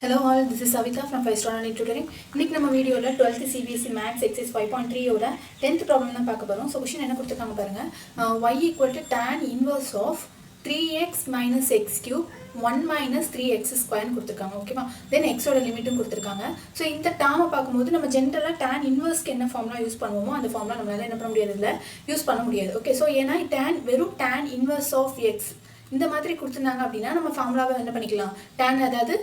Hello all, this is Savita from 5-Star Online Tutoring. இன்னைக்கு நம்ம வீடியோல 12th CBSE Maths Exercise 5.3 ஓட 10th problem தான் பார்க்க போறோம். So क्वेश्चन என்ன கொடுத்திருக்காங்க பாருங்க. y = tan inverse of 3x minus x cube 1 minus 3x square னு கொடுத்திருக்காங்க. ஓகேவா? then x ஓட லிமிட்டும் கொடுத்திருக்காங்க. So இந்த டேர்மை பாக்கும்போது நம்ம ஜெனரலா tan inverse க்கு என்ன ஃபார்முலா யூஸ் பண்ணுவோமோ அந்த ஃபார்முலா நம்மளால என்ன பண்ண முடியாது இல்ல யூஸ் பண்ண முடியாது. ஓகே சோ ஏனா வெறும் tan inverse of x இந்த மாதிரி கொடுத்திருந்தாங்க அப்படினா நம்ம ஃபார்முலாவை என்ன பண்ணிக்கலாம் tan அதாவது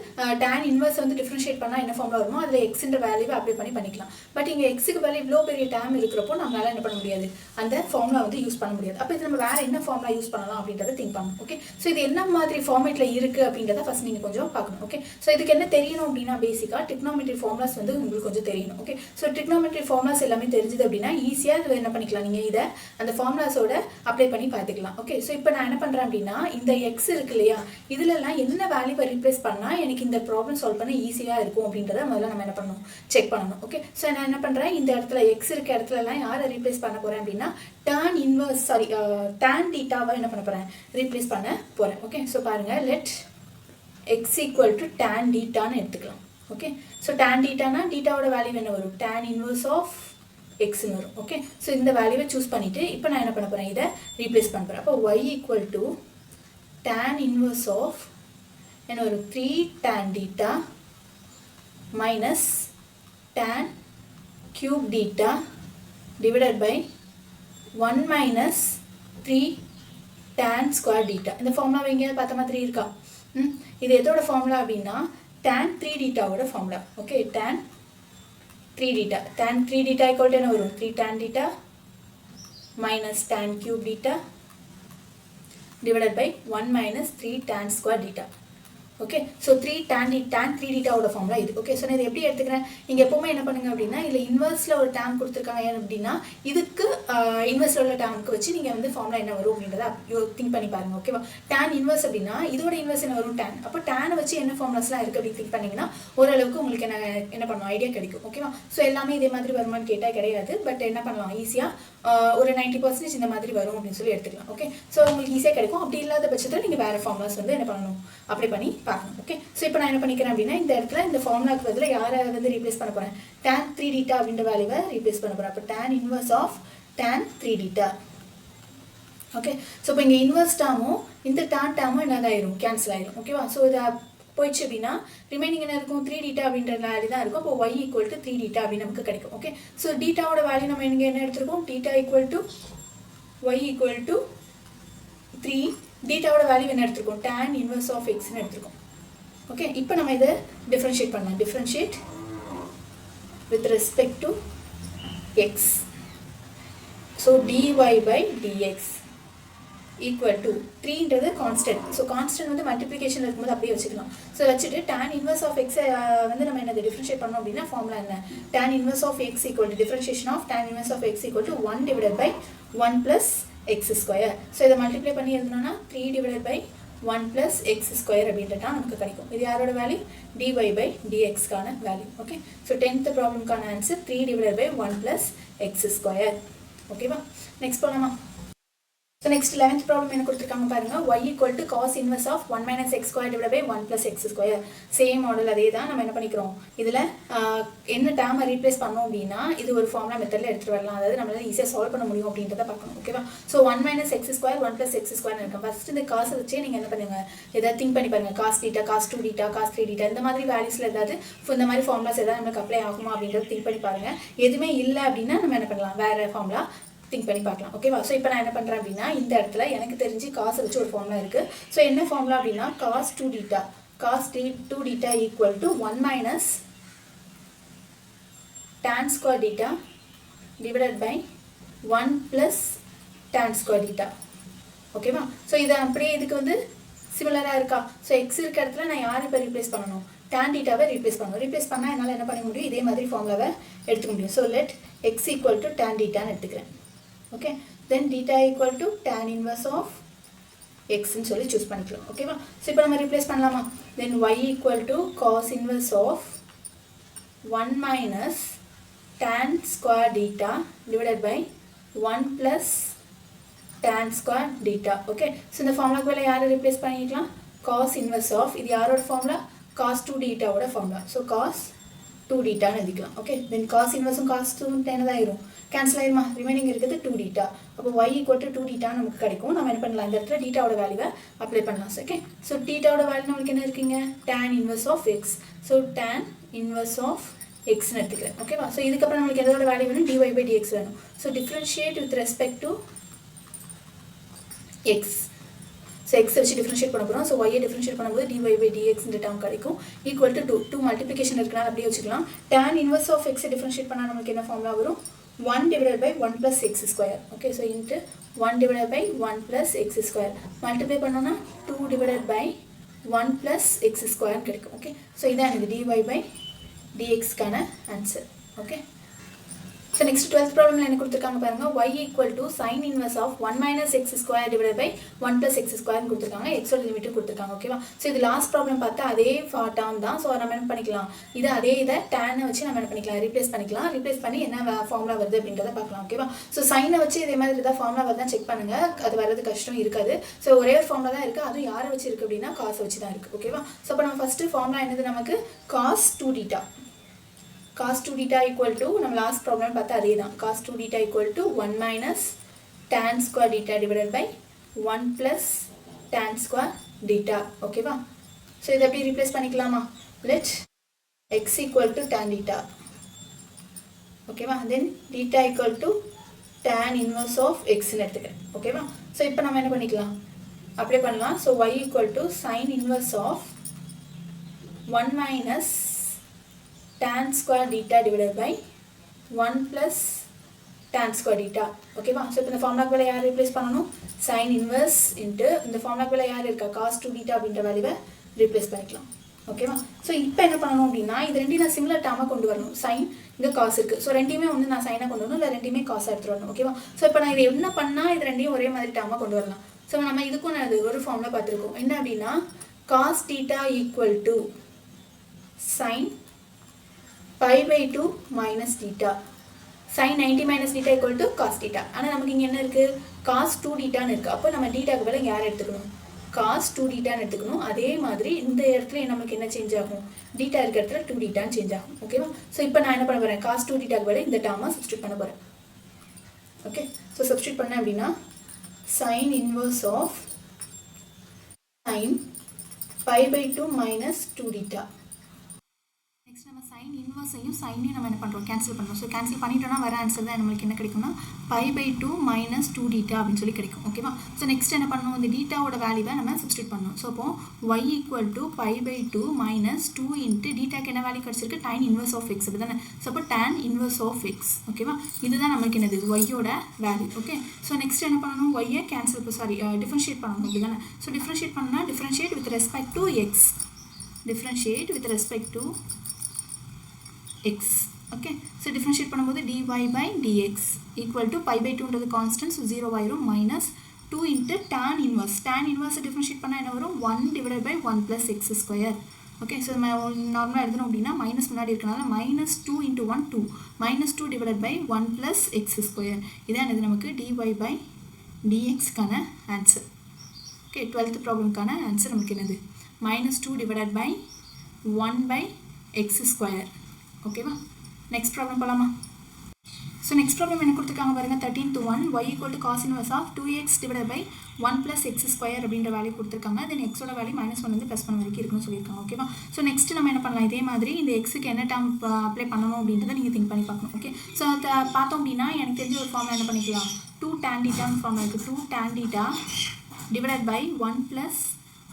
tan இன்வர்ஸ் வந்து டிஃபரன்ஷியேட் பண்ணா என்ன ஃபார்முலா வருமோ அதுல x ன்ற வேல்யூவை அப்ளை பண்ணி பண்ணிக்கலாம் பட் இங்க x க்கு வேல்யூ இவ்ளோ பெரிய டேர்ம் இருக்குறப்போ நம்மளால என்ன பண்ண முடியாது அந்த ஃபார்முலா வந்து யூஸ் பண்ண முடியாது அப்ப இது நம்ம வேற என்ன ஃபார்முலா யூஸ் பண்ணலாம் அப்படிங்கறத திங்க் பண்ணனும் ஓகே சோ இது என்ன மாதிரி ஃபார்மட்ல இருக்கு அப்படிங்கறத ஃபர்ஸ்ட் நீங்க கொஞ்சம் பார்க்கணும் ஓகே சோ இதுக்கு என்ன தெரியணும் அப்படினா பேசிக்கா ட்ரிகோனோமெட்ரி ஃபார்முலாஸ் வந்து உங்களுக்கு கொஞ்சம் தெரியணும் ஓகே சோ ட்ரிகோனோமெட்ரி ஃபார்முலாஸ் எல்லாமே தெரிஞ்சது அப்படினா ஈஸியா இது என்ன பண்ணிக்கலாம் நீங்க இத அந்த ஃபார்முலாஸோட அப்ளை பண்ணி பார்த்துக்கலாம் ஓகே சோ இப்போ நான் என்ன பண்றேன் அப்படினா இந்த x இருக்கு இல்லையா இதுல எல்லாம் என்ன வேல்யூவை ரீப்ளேஸ் பண்ணா எனக்கு இந்த ப்ராப்ளம் சால்வ் பண்ண ஈஸியா இருக்கும் அப்படிங்கறத முதல்ல நம்ம என்ன பண்ணனும் செக் பண்ணனும் ஓகே சோ நான் என்ன பண்றேன் இந்த இடத்துல x இருக்க இடத்துல எல்லாம் யாரை ரீப்ளேஸ் பண்ண போறேன் அப்படினா tan inverse tan thetaவை என்ன பண்ண போறேன் ரீப்ளேஸ் பண்ண போறேன் ஓகே சோ பாருங்க let x = tan theta ன்னு எடுத்துக்கலாம் ஓகே சோ tan theta னா thetaவோட வேல்யூ என்ன வரும் tan inverse of x ன்னு வரும் ஓகே சோ இந்த வேல்யூவை சூஸ் பண்ணிட்டு இப்போ நான் என்ன பண்ண போறேன் இத ரீப்ளேஸ் பண்ண போறேன் அப்ப y = tan inverse of என்ன ஒரு 3 tan theta minus tan cube theta divided by 1 minus 3 tan square theta இந்த ஃபார்முலா எங்க பார்த்த மாதிரி இருக்கா இது எதோட ஃபார்முலா அப்படினா tan 3 theta ஓட formula okay tan 3 theta tan 3 theta = என்ன வரும் 3 tan theta minus tan cube theta divided by 1 minus 3 tan square theta okay so 3 tan 3 theta ஓட ஃபார்முலா இது ஓகே சோ நான் இத எப்படி எடுத்துக்கறேன் நீங்க எப்பவுமே என்ன பண்ணுங்க அப்படினா இல்ல இன்வெர்ஸ்ல ஒரு டேர்ம் கொடுத்திருக்காங்க ஏன் அப்படினா இதுக்கு இன்வெர்ஸ்ல உள்ள டேர்ம்க்கு வச்சு நீங்க வந்து ஃபார்முலா என்ன வரும் அப்படிங்கறத திங்க் பண்ணி பாருங்க ஓகேவா tan இன்வெர்ஸ் அப்படினா இதோட இன்வெர்ஸ் என்ன வரும் tan அப்ப tan வச்சு என்ன ஃபார்முலாஸ்லாம் இருக்கு அப்படி திங்க் பண்ணீங்கனா ஓரளவுக்கு உங்களுக்கு என்ன பண்ணனும் ஐடியா கிடைக்கும் ஓகேவா சோ எல்லாமே இதே மாதிரி வருமான்னு கேட்டா கிடையாது பட் என்ன பண்ணலாம் ஈஸியா ஒரு 90% இந்த மாதிரி வரும் அப்படி சொல்லி எடுத்துக்கலாம் ஓகே சோ உங்களுக்கு ஈஸியா கிடைக்கும் அப்படி இல்லாத பட்சத்துல நீங்க வேற ஃபார்முலாஸ் வந்து என்ன பண்ணனும் அப்ளை பண்ணி பார்க்கணும் ஓகே சோ இப்போ நான் என்ன பண்ணிக்கிறேன் அப்படினா இந்த இடத்துல இந்த ஃபார்முலாக்கு பதிலா யாரை வந்து ரீப்ளேஸ் பண்ண போறேன் tan 3 theta அப்படிங்கற வேல்யூவை ரீப்ளேஸ் பண்ண போறேன் அப்ப tan inverse of tan 3 theta okay so இப்போ இங்க இன்வெர்ஸ் டேர்மும் இந்த tan டேர்மும் என்னதாயிரும் கேன்சல் ஆயிரும் ஓகேவா சோ இத போயிடுச்சு அப்படினா ரிமைனிங் என்ன இருக்கும் 3 theta அப்படிங்கற வேல்யூ தான் இருக்கும் அப்ப y = 3 theta அப்படி நமக்கு கிடைக்கும் ஓகே சோ theta ஓட வேல்யூ நம்ம இங்க என்ன எடுத்துறோம் theta = y = 3 theta ஓட வேல்யூ என்ன எடுத்துறோம் tan inverse of x ன்னு எடுத்துறோம் ஓகே இப்போ நம்ம இத டிஃபரன்ஷியேட் பண்ணலாம் differentiate with respect to x so dy by dx equal to 3 ன்றது கான்ஸ்டன்ட் சோ கான்ஸ்டன்ட் வந்து மல்டிப்ளிகேஷன்ல இருக்கும்போது அப்படியே வச்சுக்கலாம் சோ வச்சிட்டு tan inverse of x வந்து நம்ம என்ன டிஃபரன்ஷியேட் பண்ணோம் அப்படினா ஃபார்முலா என்ன tan inverse of x = differentiation of tan inverse of x = 1 divided by 1 plus x square so இத மல்டிப்ளை பண்ணி எழுதணும்னா 3 divided by 1 plus x square அப்படின்றதா நமக்கு கிடைக்கும் இது யாரோட வேல்யூ dy by dx கான value okay so 10th problem கான answer 3 divided by 1 plus x square ஓகேவா நெக்ஸ்ட் போலாமா So next 11th problem என்ன கொடுத்திருக்காங்க பாருங்க y = cos inverse of 1 minus x square divided by 1 plus x square same model அதே தான் நம்ம என்ன பண்ணிக்கிறோம் இதுல என்ன டேர்மை ரீப்ளேஸ் பண்ணோம் அப்படினா இது ஒரு ஃபார்முலா மெத்தட்ல எடுத்து வரலாம் அதாவது நம்மளால ஈஸியா சால்வ் பண்ண முடியும் அப்படின்றத பார்க்கணும் ஓகேவா so 1 minus x square 1 plus x square இருக்கு ஃபர்ஸ்ட் இந்த cos வச்சே நீங்க என்ன பண்ணுங்க இத திங்க் பண்ணி பாருங்க cos theta cos 2 theta cos 3 theta இந்த மாதிரி வேல்யூஸ்ல ஏதாவது இந்த மாதிரி ஃபார்முலாஸ் ஏதாவது நமக்கு அப்ளை ஆகுமா அப்படின்றத திங்க் பண்ணி பாருங்க எதுமே இல்ல அப்படினா நம்ம என்ன பண்ணலாம் வேற ஃபார்முலா திங்க் பண்ணி பார்க்கலாம் ஓகேவா சோ இப்போ நான் என்ன பண்றேன் அப்படினா இந்த இடத்துல எனக்கு தெரிஞ்சு cos வச்சு ஒரு ஃபார்முலா இருக்கு சோ என்ன ஃபார்முலா அப்படினா cos 2 theta cos 2 theta = 1 minus tan square theta divided by 1 plus tan square theta ஓகேவா சோ இது அப்படியே இதுக்கு வந்து சிமிலரா இருக்கா சோ x இருக்க இடத்துல நான் யாரை இப்ப ரீப்ளேஸ் பண்ணனும் tan theta வை ரீப்ளேஸ் பண்ணனும் ரீப்ளேஸ் பண்ணா என்னால என்ன பண்ண முடியும் இதே மாதிரி ஃபார்முலாவை எடுத்துக்க முடியும் so let x = tan theta ன்னு எடுத்துக்கிறேன் okay then theta = tan inverse of x ன்னு சொல்லி चूஸ் பண்ணிக்கலாம் ஓகேவா சோ இப்போ நம்ம ரீப்ளேஸ் பண்ணலாமா then y = cos inverse of 1 minus tan square theta divided by 1 plus tan square theta okay so இந்த ஃபார்முலாக்கு பதிலா யாரை ரீப்ளேஸ் பண்ணிக்கலாம் cos inverse of இது யாரோட ஃபார்முலா cos 2 டீட்டாவோட ஃபார்முலா. ஸோ cos 2 டீட்டான்னு எழுதிக்கலாம். ஓகே, தென் cos இன்வர்ஸும் cos 2 என்னதாயிரும், கேன்சல் ஆயிருமா, ரிமைனிங் இருக்குது 2 டீட்டா. அப்போ y ஈக்குவல் டு 2 டீட்டான்னு நமக்கு கிடைக்கும். நம்ம என்ன பண்ணலாம், இந்த இடத்துல டீட்டாவோட வேல்யூவை அப்ளை பண்ணலாம். ஓகே, ஸோ டீட்டாவோட வேல்யூ நம்மளுக்கு என்ன இருக்குங்க, tan inverse of x. So tan inverse of எக்ஸ்ன்னு எடுத்துக்கிறேன். ஓகேவா, ஸோ இதுக்கப்புறம் நம்மளுக்கு எதோட வேல்யூ வேணும், dy by dx வேணும். So differentiate with respect to X. So X வச்சு டிஃப்ரென்ஷியேட் பண்ண போகிறோம். ஸோ ஒய்யை டிஃப்ரென்ஷியேட் பண்ணும்போது dy by dx இந்த டேர்ம் கிடைக்கும். ஈக்குவல் டு 2 மல்டிப்ளிகேஷன் இருக்கனால அப்படியே வச்சுக்கலாம். tan இன்வர்ஸ் ஆஃப் எக்ஸை டிஃப்ரென்ஷியேட் பண்ணால் நமக்கு என்ன ஃபார்முலா வரும், 1 divided by 1 plus x square. Okay, so into 1 divided by 1 plus x square. Multiply பண்ணோம்னா 2 divided by 1 plus x square கிடைக்கும். Okay, so இதான் எனக்கு dy by dx கான answer. Okay. So next 12th problem என்ன கொடுத்திருக்காங்க பாருங்க, y equal to sin inverse of 1 minus x square divided by 1 plus x square கொடுத்திருக்காங்க. x ஓட limit கொடுத்திருக்காங்க. ஓகேவா, ஸோ இது லாஸ்ட் ப்ராப்ளம் பார்த்தா அதே டேர்ம் தான். ஸோ நம்ம என்ன பண்ணிக்கலாம், இது அதே இதை டேனை வச்சு நம்ம என்ன பண்ணிக்கலாம், ரீப்ளேஸ் பண்ணிக்கலாம். ரீப்ளேஸ் பண்ணி என்ன ஃபார்முலா வருது அப்படின்றத பார்க்கலாம். ஓகேவா, ஸோ சைனை வச்சு இதே மாதிரி ஏதாவது ஃபார்முலா வருதான் செக் பண்ணுங்க. அது வர்றது கஷ்டம் இருக்காது. ஸோ ஒரே ஒரு ஃபார்முலா தான் இருக்குது, அதுவும் யாரை வச்சு இருக்குது அப்படின்னா காசை வச்சு தான் இருக்குது. ஓகேவா, ஸோ இப்போ நம்ம ஃபஸ்ட்டு ஃபார்முலா என்னது, நமக்கு cos 2 theta. cos 2 theta equal to நம்ம last problem பார்த்தா அதே தான். cos 2 theta equal to 1 minus tan square theta divided by 1 plus tan square theta. ஓகேவா, ஸோ இதை எப்படி ரீப்ளேஸ் பண்ணிக்கலாமா, let x equal to tan theta. ஓகேவா, then theta equal to tan inverse of x எடுத்துக்கிறேன். ஓகேவா, ஸோ இப்போ நம்ம என்ன பண்ணிக்கலாம், அப்ளை பண்ணலாம். So y equal to sin inverse of 1 minus tan square theta divided by 1 plus tan square theta. ஓகேவா, so இப்போ இந்த ஃபார்முலாக்கு வேலை யார் ரீப்ளேஸ் பண்ணணும், sin inverse இன்ட்டு இந்த ஃபார்முலாக்கு வேலை யார் இருக்கா, cos 2 theta அப்படின்ற வேல்யூவை ரீப்ளேஸ் பண்ணிக்கலாம். ஓகேவா, ஸோ இப்போ என்ன பண்ணணும் அப்படின்னா, இது ரெண்டையும் நான் சிமிலர் டேர்மாக கொண்டு வரணும். சைன் இங்கே காசு இருக்குது, ஸோ ரெண்டையுமே ஒன்று நான் சைனாக கொண்டு வரணும், இல்லை ரெண்டையுமே காசாக எடுத்துகிட்டு வரணும். ஓகேவா, ஸோ இப்போ நான் இது என்ன பண்ணால் இது ரெண்டையும் ஒரே மாதிரி டேர்மாக கொண்டு வரலாம். ஸோ நம்ம இதுக்கும் நான் இது ஒரு ஃபார்முலா பார்த்துருக்கோம். என்ன அப்படின்னா, cos theta equal to sin pi by 2 minus theta. sin 90 minus theta equal to cos theta. ஆனால் நமக்கு இங்கே என்ன இருக்குது, cos 2 thetaன்னு இருக்குது. அப்போ நம்ம thetaக்கு பதிலாக யார் எடுத்துக்கணும், cos 2 thetaன்னு எடுத்துக்கணும். அதே மாதிரி இந்த இடத்துல நமக்கு என்ன சேஞ்ச் ஆகும், theta இருக்கிற இடத்துல 2 thetaன்னு சேஞ்ச் ஆகும். ஓகேவா, ஸோ இப்போ நான் என்ன பண்ண போகிறேன், cos 2 thetaக்கு பதிலாக இந்த டேர்மாக சப்ஸ்டியூட் பண்ண போகிறேன். ஓகே, ஸோ சப்ஸ்டியூட் பண்ணேன் அப்படின்னா sin inverse of sin pi by 2 minus 2 theta. நம்ம சைன் இன்வர்ஸையும் சைனையும் நம்ம என்ன பண்ணுறோம், கேன்சல் பண்ணுறோம். ஸோ கேன்சல் பண்ணிட்டோம்னா வர ஆன்சர் தான் நம்மளுக்கு என்ன கிடைக்கும்னா pi by 2 minus 2 theta அப்படின்னு சொல்லி கிடைக்கும். ஓகேவா, ஸோ நெக்ஸ்ட் என்ன பண்ணணும், இந்த டீட்டாவோட வேல்யூவை நம்ம சப்ஸ்டியூட் பண்ணணும். ஸோ அப்போ y equal to pi by 2 minus 2 into டீட்டாக்கு என்ன வேல்யூ கிடச்சிருக்கு, tan inverse of x அப்படி தானே. ஸோ அப்போ tan inverse of x. ஓகேவா, இதுதான் நமக்கு என்னது, y-யோட வேல்யூ. ஓகே, ஸோ நெக்ஸ்ட் என்ன பண்ணணும், y-ஐ கேன்சல் டிஃப்ரென்ஷியேட் பண்ணணும் அப்படி தானே. ஸோ டிஃப்ரென்ஷியேட் பண்ணால் differentiate with respect to x. Differentiate with respect to x. Okay, so differentiate பண்ணும்போது dy by dx equal to pi by 2 ன்றது constant, so 0 ஆயிரும், minus 2 into tan inverse. tan inverse differentiate பண்ணா என்ன வரும், 1 divided by 1 plus x square. Okay, so நம்ம நார்மலாக எழுதணும் அப்படின்னா மைனஸ் முன்னாடி இருக்கனால minus 2 into 1 2 minus 2 divided by 1 plus x square. இதான் இது நமக்கு dy by dx கான ஆன்சர். ஓகே, 12th ப்ராப்ளம்கான ஆன்சர் நமக்கு என்னது, minus 2 divided by 1 by x square. ஓகேவா, நெக்ஸ்ட் ப்ராப்ளம் போகலாமா. ஸோ நெக்ஸ்ட் ப்ராப்ளம் என்ன கொடுத்துருக்காங்க பாருங்கள், 13:1 y equal to cos inverse of 2x divided by 1 plus x square அப்படின்ற வேல்யூ கொடுத்துருக்காங்க. தென் எக்ஸோட வேல்யூ -1 வந்து +1 வரைக்கும் இருக்குன்னு சொல்லியிருக்காங்க. ஓகேவா, ஸோ நெக்ஸ்ட் நம்ம என்ன பண்ணலாம், இதே மாதிரி இந்த எக்ஸுக்கு என்ன டேர்ம் அப்ளை பண்ணணும் அப்படின்றத நீங்கள் திங்க் பண்ணி பார்க்கணும். ஓகே, ஸோ அதை பார்த்தோம் அப்படின்னா எனக்கு தெரிஞ்ச ஒரு ஃபார்முலா என்ன பண்ணிக்கலாம், 2 tan theta ஃபார்முலா இருக்குது. 2 tan theta divided by 1 plus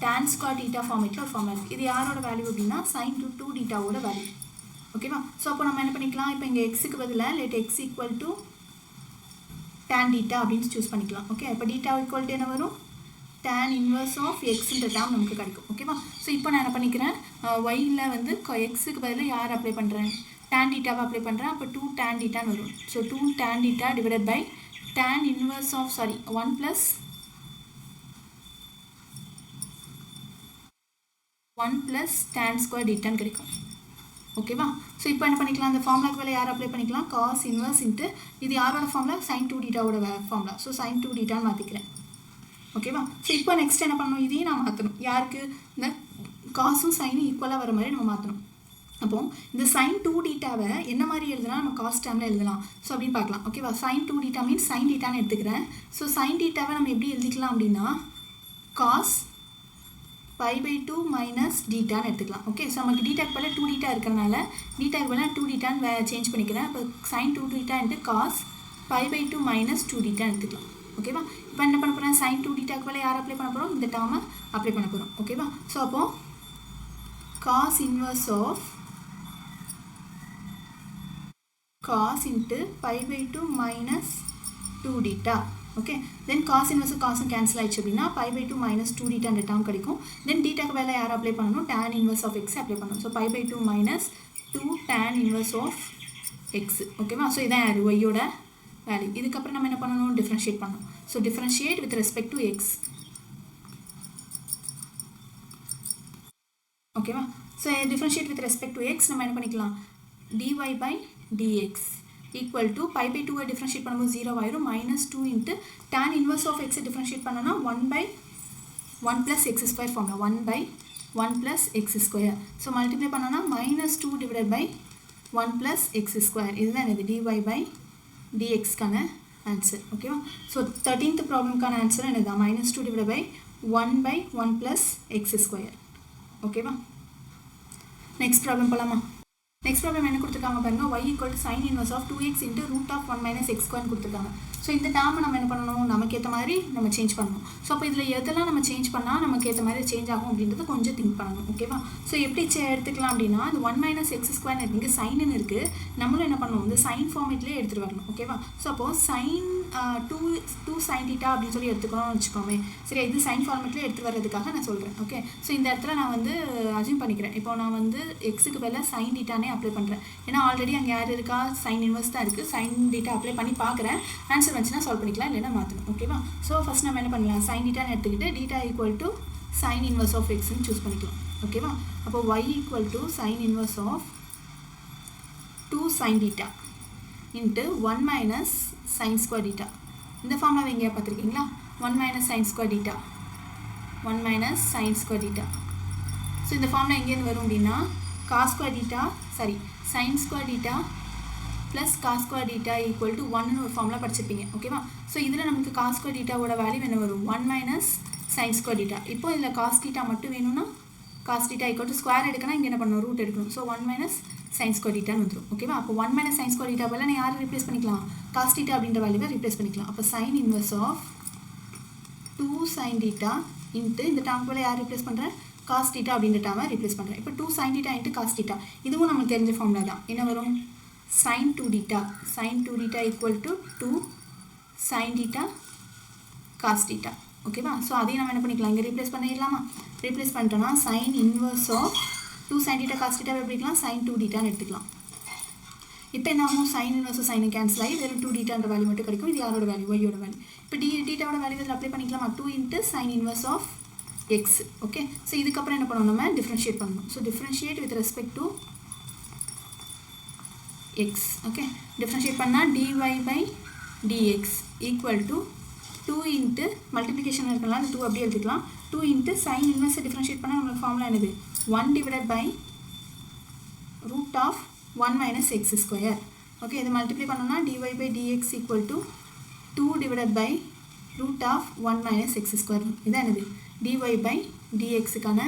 tan square theta ஃபார்மேட்டில் ஒரு ஃபார்முலா இருக்குது. இது யாரோட வேல்யூ அப்படின்னா sin 2 thetaவோட வேல்யூ. ஓகேவா, ஸோ அப்போ நம்ம என்ன பண்ணிக்கலாம், இப்போ இங்கே எக்ஸுக்கு பதிலாக let x equal to tan theta அப்படின்னு சூஸ் பண்ணிக்கலாம். ஓகே, இப்போ theta equal to என்ன வரும், tan inverse of xன்ற டேர்ம் நமக்கு கிடைக்கும். ஓகேவா, ஸோ இப்போ நான் என்ன பண்ணிக்கிறேன், yயில் வந்து எக்ஸுக்கு பதிலாக யார் அப்ளை பண்ணுறேன், tan thetaவை அப்ளை பண்ணுறேன். அப்போ 2 tan thetaன்னு வரும். So 2 tan theta divided by tan inverse of 1 plus 1 plus tan square thetaன்னு கிடைக்கும். ஓகேவா, ஸோ இப்போ என்ன பண்ணிக்கலாம், அந்த ஃபார்முலாக்கு வேலை யார் அப்ளை பண்ணிக்கலாம், காஸ் இன்வர்ஸ் இன்ட்டு இது யாரோட ஃபார்முலா, sin 2 thetaவோட ஃபார்முலா. ஸோ sin 2 thetaன்னு மாற்றிக்கிறேன். ஓகேவா, ஸோ இப்போ நெக்ஸ்ட் என்ன பண்ணணும், இதையும் நான் மாற்றணும். யாருக்கு, இந்த காசும் சைனும் ஈக்குவலாக வர மாதிரி நம்ம மாற்றணும். அப்போ இந்த sin 2 டீட்டாவை என்ன மாதிரி எழுதலாம், நம்ம காஸ் டேர்மில் எழுதலாம். ஸோ அப்படின்னு பார்க்கலாம். ஓகேவா, sin 2 டீட்டா மீன்ஸ் sin டீட்டான்னு எடுத்துக்கிறேன். ஸோ sin டீட்டாவை நம்ம எப்படி எழுதிக்கலாம் அப்படின்னா cos π/2 மைனஸ் டீட்டான்னு எடுத்துக்கலாம். ஓகே, ஸோ நமக்கு டீட்டாக்கு பதில் 2 டீட்டா இருக்கிறனால டீட்டாக்கு பதில் 2 டீட்டான்னு சேஞ்ச் பண்ணிக்கிறேன். அப்போ sin 2 theta into cos π/2 minus 2 theta எடுத்துக்கலாம். ஓகேவா, இப்போ என்ன பண்ண போகிறேன், sin 2 டீட்டாக்கு பதில் யார் அப்ளை பண்ண போகிறோம், இந்த டேர்மை அப்ளை பண்ண போகிறோம். ஓகேவா, ஸோ அப்போது cos inverse of cos into π/2 minus 2 theta. Okay, then cos inverse cos cancel ஆயிடுச்சு அப்படின்னா π/2 minus 2 theta அந்த டேர்ம் கிடைக்கும். then thetaக்கு வேலை யார் அப்ளை பண்ணணும், tan inverse of x apply பண்ணணும். So π/2 minus 2 tan inverse of x. ஓகேவா, ஸோ இதான் யார் ஒய்யோட வேல்யூ. இதுக்கப்புறம் நம்ம என்ன பண்ணணும், டிஃப்ரென்ஷியேட் பண்ணணும். So differentiate with respect to x. ஓகேவா, so differentiate with respect to x நம்ம என்ன பண்ணிக்கலாம், dy by dx equal to π/2 differentiate பண்ணும்போது 0 ஆயிரும், minus 2 into tan inverse of எக்ஸை டிஃப்ரென்ஷியேட் பண்ணனா 1/1 plus x square formula 1/1 plus x square. So multiply பண்ணனா minus 2 divided by 1 plus x square. இதுதான் இது dy by dxக்கான ஆன்சர். ஓகேவா, ஸோ 13th ப்ராப்ளம்க்கான ஆன்சர் என்னது, minus 2 divided by 1/1 plus x square. ஓகேவா, நெக்ஸ்ட் ப்ராப்ளம் போகலாமா. நெக்ஸ்ட் ப்ராப்ளம் என்ன கொடுத்துருக்காங்க பாருங்க, y equal to sin inverse of 2x into root of 1 minus x square கொடுத்துருக்காங்க. ஸோ இந்த டேர்மை நம்ம என்ன பண்ணணும், நமக்கு ஏற்ற மாதிரி நம்ம சேஞ்ச் பண்ணணும். ஸோ அப்போ இதில் எதெல்லாம் நம்ம சேஞ்ச் பண்ணால் நமக்கு ஏற்ற மாதிரி சேஞ்ச் ஆகும் அப்படின்றத கொஞ்சம் திங்க் பண்ணணும். ஓகேவா, ஸோ எப்படி எடுத்துக்கலாம் அப்படின்னா, இந்த 1 minus x square இங்கே சைன்னு இருக்குது, நம்மளும் என்ன பண்ணணும், இந்த சைன் ஃபார்மேட்லேயே எடுத்துகிட்டு வரணும். ஓகேவா, ஸோ அப்போது sin 2 sin theta அப்படின்னு சொல்லி எடுத்துக்கணும்னு வச்சுக்கோமே. சரி, இது சைன் ஃபார்மேட்லேயே எடுத்து வர்றதுக்காக நான் சொல்கிறேன். ஓகே, ஸோ இந்த இடத்துல நான் வந்து அசியூம் பண்ணிக்கிறேன். இப்போ நான் வந்து எக்ஸுக்கு பதிலாக sin thetaனே அப்ளை பண்ணுறேன். ஏன்னா ஆல்ரெடி அங்கே யார் இருக்கா, sin inverse தான் இருக்குது. sin theta அப்ளை பண்ணி பார்க்குறேன், ஆன்சர் வந்துச்சுன்னா சால்வ் பண்ணிக்கலாம், இல்லைன்னா மாற்றணும். ஓகேவா, ஸோ ஃபஸ்ட் நம்ம என்ன பண்ணலாம், sin thetaன்னு எடுத்துக்கிட்டு theta equal to sin inverse of எக்ஸ்ன்னு சூஸ் பண்ணிக்கலாம். ஓகேவா, அப்போ y equal to sin inverse of 2 sin theta into 1 minus sin square theta. இந்த ஃபார்முலா எங்கேயா பார்த்துருக்கீங்களா, 1 minus sin square theta, 1 minus sin square theta. So இந்த ஃபார்முலா எங்கேருந்து வரும் அப்படின்னா, cos square theta sorry sin square theta plus cos square theta equal to 1ன்னு ஒரு formula படிச்சிருப்பீங்க. ஓகேவா, ஸோ இதில் நமக்கு cos square thetaவோட வேல்யூ என்ன வரும், 1 மைனஸ் sin square theta. இப்போ இதில் cos theta மட்டும் வேணும்னா cos theta equal to square எடுக்கணும், இங்கே என்ன பண்ணணும், ரூட் எடுக்கணும். So 1 minus sin square theta வந்துடும். ஓகேவா, அப்போ 1 மைனஸ் sin square theta பதில் நான் யாரை ரீப்ளேஸ் பண்ணிக்கலாம், cos theta அப்படின்ற வேல்யூவை ரீப்ளேஸ் பண்ணிக்கலாம். அப்போ sin inverse of 2 sin theta into இந்த டேர்ம் பதில் யார் ரீப்ளேஸ் பண்ணுறேன், cos theta அப்படின்ற டேர்மை ரீப்ளேஸ் பண்ணுறேன். இப்போ 2 sin theta into cos theta, இதுவும் நமக்கு தெரிஞ்ச ஃபார்முலா தான். என்ன வரும், sin 2 theta, sin 2 theta equal to 2 sin theta cos theta. ஓகேவா, ஸோ அதையும் நம்ம என்ன பண்ணிக்கலாம், இங்கே ரீப்ளேஸ் பண்ணிடலாமா. ரீப்ளேஸ் பண்ணிட்டோன்னா sin inverse of 2 sin theta cos theta எப்படிக்கலாம், sin 2 thetaன்னு எடுத்துக்கலாம். இப்போ என்ன ஆகும், sin inverse sin கேன்சல் ஆகி வெறும் 2 thetaன்ற வேல்யூ மட்டும் கிடைக்கும். இது யாரோட வேல்யூ, ஒய்யோட வேல்யூ. இப்போ thetaவோட வேல்யூ இதில் அப்ளை பண்ணிக்கலாமா, 2 into sin inverse of x. Okay, so இதுக்கப்புறம் என்ன பண்ணணும், நம்ம டிஃப்ரென்ஷியேட் பண்ணணும். So differentiate with respect to x. Okay, differentiate பண்ணால் dy by dx equal to 2 into multiplication இருக்கலாம், அந்த 2 அப்படியே எடுத்துக்கலாம். 2 இன்ட்டு சைன் இன்வெர்ஸை டிஃப்ரென்ஷியேட் பண்ணால் நம்மளுக்கு ஃபார்முலா என்னது, 1 divided by root of 1 minus x square. Okay, இது மல்டிப்ளை பண்ணோம்னா dy by dx equal to 2 divided by root of 1 minus x square. இதான் என்னது, dy by dxக்கான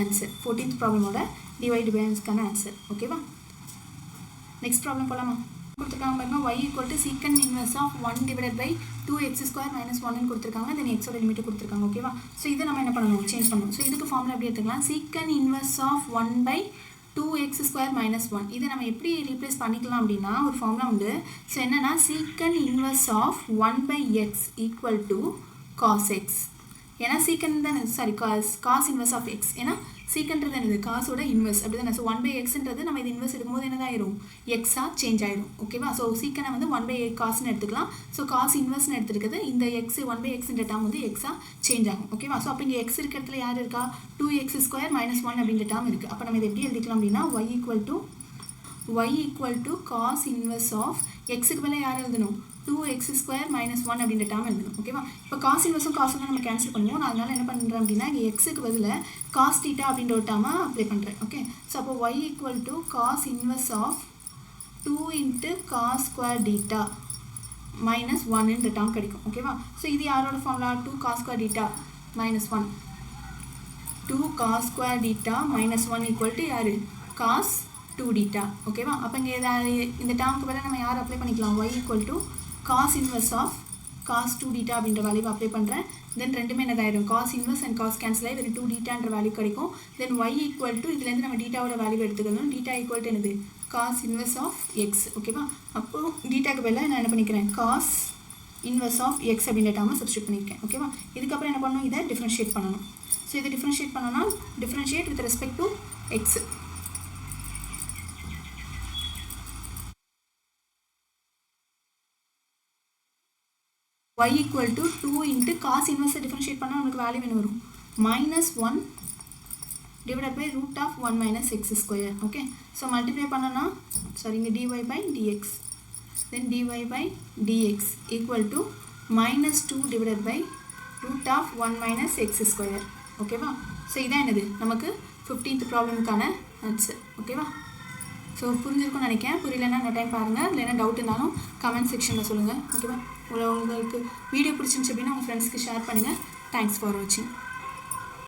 ஆன்சர். 14th ப்ராப்ளமோட dy dxக்கான ஆன்சர். ஓகேவா, நெக்ஸ்ட் ப்ராப்ளம் போகலாமா. கொடுத்துருக்காங்க பாருங்க, y equal to secant inverse of 1 divided by 2x square minus 1ன்னு கொடுத்துருக்காங்க. தென் எக்ஸோட லிமிட்டு கொடுத்துருக்காங்க. ஓகேவா, ஸோ இதை நம்ம என்ன பண்ணணும், சேஞ்ச் பண்ணணும். ஸோ இதுக்கு ஃபார்முலா எப்படி எடுத்துக்கலாம், secant inverse of 1 by 2x square minus 1. இதை நம்ம எப்படி ரீப்ளேஸ் பண்ணிக்கலாம் அப்படின்னா, ஒரு ஃபார்முலா உண்டு. ஸோ என்னன்னா, secant inverse of 1 by x equal to cos x. ஏன்னா சீக்கன் தான், sorry cos inverse of x. ஏன்னா சீக்கன்றது என்னது, காசோட இன்வெர்ஸ் அப்படி தானே. ஸோ 1 பை எக்ஸ்ன்றது நம்ம இது இன்வெர்ஸ் எடுக்கும்போது என்னதாயிரும், எக்ஸாக சேஞ்ச் ஆயிடும். ஓகேவா, ஸோ சீக்கனை வந்து 1 பை காஸ்ன்னு எடுத்துக்கலாம். ஸோ காஸ் இன்வெர்ஸ்னு எடுத்துருக்குது, இந்த எக்ஸ் 1 பை எக்ஸ்ன்ற டேர்ம் வந்து எக்ஸாக சேஞ்ச் ஆகும். ஓகேவா, ஸோ அப்போ இங்கே எக்ஸ் இருக்கிற இடத்துல யார் இருக்கா, 2x ஸ்கொயர் மைனஸ் 1 அப்படின்ற டேர்ம் இருக்குது. அப்போ நம்ம இதை எப்படி எழுதிக்கலாம் அப்படின்னா, y equal to cos inverse of எக்ஸுக்கு மேலே யார் எழுதணும், 2x² -1 அப்படின்ற டேர்ம் எழுதணும். ஓகேவா? இப்போ காஸ் இன்வர்ஸும் காசும் நம்ம கேன்சல் பண்ணுவோம். நான் அதனால் என்ன பண்ணுறேன் அப்படின்னா இங்கே எக்ஸுக்கு பதில் காஸ் தீட்டா அப்படின்ற ஒரு டேர்மை அப்ளை பண்ணுறேன். ஓகே, ஸோ அப்போ y = cos inverse of 2 × cos² θ -1 இந்த டேர்ம் கிடைக்கும். ஓகேவா? ஸோ இது யாரோட ஃபார்முலா? 2 cos² θ -1. 2 cos² θ -1 = யார்? cos 2 θ. ஓகேவா? அப்போ இங்கே இந்த டேர்முக்கு பதிலாக நம்ம யார் அப்ளை பண்ணிக்கலாம்? y = cos inverse of cos 2 θ அப்படின்ற வேல்யூவை அப்ளை பண்ணுறேன். தென் ரெண்டுமே என்னதாயிடும்? cos inverse and cos cancel ஆகி வெறும் 2 θன்ற வேல்யூ கிடைக்கும். தென் y = இதுலேருந்து நம்ம θவோட வேல்யூ எடுத்துக்கணும். θ = என்னது? cos inverse of x. ஓகேவா? அப்போது θக்கு பதிலாக நான் என்ன பண்ணிக்கிறேன்? cos இன்வர்ஸ் ஆஃப் x அப்படின்ற டேர்மை சப்ஸ்டியூட் பண்ணியிருக்கேன். ஓகேவா? இதுக்கப்புறம் என்ன பண்ணணும்? இதை டிஃப்ரென்ஷியேட் பண்ணணும். ஸோ இதை டிஃப்ரென்ஷியேட் பண்ணோன்னா differentiate with respect to x. y = 2 × cos இன்வர்ஸை டிஃப்ரென்ஷியேட் பண்ணால் நமக்கு வேல்யூ என்ன வரும்? -1 / √1 - x². ஓகே, ஸோ மல்டிப்ளை பண்ணனா இங்கே dy/dx, தென் dy/dx = -2 / √1 - x². ஓகேவா? ஸோ இதான் என்னது நமக்கு 15th ப்ராப்ளமுக்கான ஆன்சர். ஓகேவா? ஸோ புரிஞ்சிருக்கும்னு நினைக்கிறேன். புரியலன்னா இன்னொரு டைம் பாருங்கள். இல்லைன்னா டவுட் இருந்தாலும் கமெண்ட் செக்ஷனில் சொல்லுங்கள். ஓகேவா? உங்களுக்கு வீடியோ பிடிச்சிருந்துச்சு அப்படின்னா உங்கள் ஃப்ரெண்ட்ஸ்க்கு ஷேர் பண்ணுங்கள். தேங்க்ஸ் ஃபார் வாட்சிங்.